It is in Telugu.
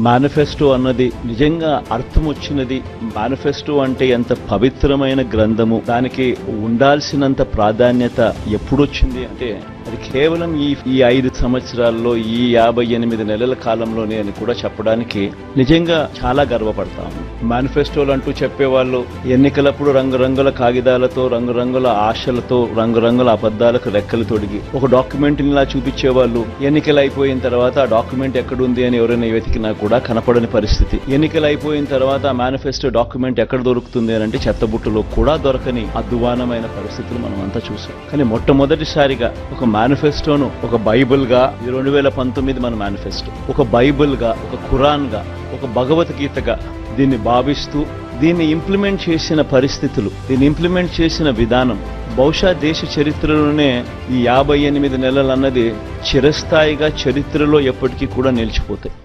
మేనిఫెస్టో అన్నది నిజంగా అర్థం వచ్చినది. మేనిఫెస్టో అంటే ఎంత పవిత్రమైన గ్రంథము, దానికి ఉండాల్సినంత ప్రాధాన్యత ఎప్పుడొచ్చింది అంటే అది కేవలం ఈ 5 సంవత్సరాల్లో, ఈ 58 నెలల కాలంలోనే అని కూడా చెప్పడానికి నిజంగా చాలా గర్వపడతాము. మేనిఫెస్టోలు అంటూ చెప్పేవాళ్ళు ఎన్నికలప్పుడు రంగురంగుల కాగితాలతో, రంగురంగుల ఆశలతో, రంగురంగుల అబద్ధాలకు రెక్కలు తొడిగి ఒక డాక్యుమెంట్ లా చూపించేవాళ్ళు. ఎన్నికలు అయిపోయిన తర్వాత ఆ డాక్యుమెంట్ ఎక్కడుంది అని ఎవరైనా వెతికినా కూడా కనపడని పరిస్థితి. ఎన్నికలు అయిపోయిన తర్వాత ఆ మేనిఫెస్టో డాక్యుమెంట్ ఎక్కడ దొరుకుతుంది అని అంటే చెత్తబుట్టలో కూడా దొరకని అధ్వానమైన పరిస్థితులు మనం అంతా చూసాం. కానీ మొట్టమొదటిసారిగా ఒక మేనిఫెస్టోను ఒక బైబిల్ గా, 2019 మన మేనిఫెస్టో ఒక బైబిల్ గా, ఒక ఖురాన్ గా, ఒక భగవద్గీతగా దీన్ని భావిస్తూ దీన్ని ఇంప్లిమెంట్ చేసిన పరిస్థితులు, దీన్ని ఇంప్లిమెంట్ చేసిన విధానం బహుశా దేశ చరిత్రలోనే ఈ 58 నెలలు అన్నది చిరస్థాయిగా చరిత్రలో ఎప్పటికీ కూడా నిలిచిపోతాయి.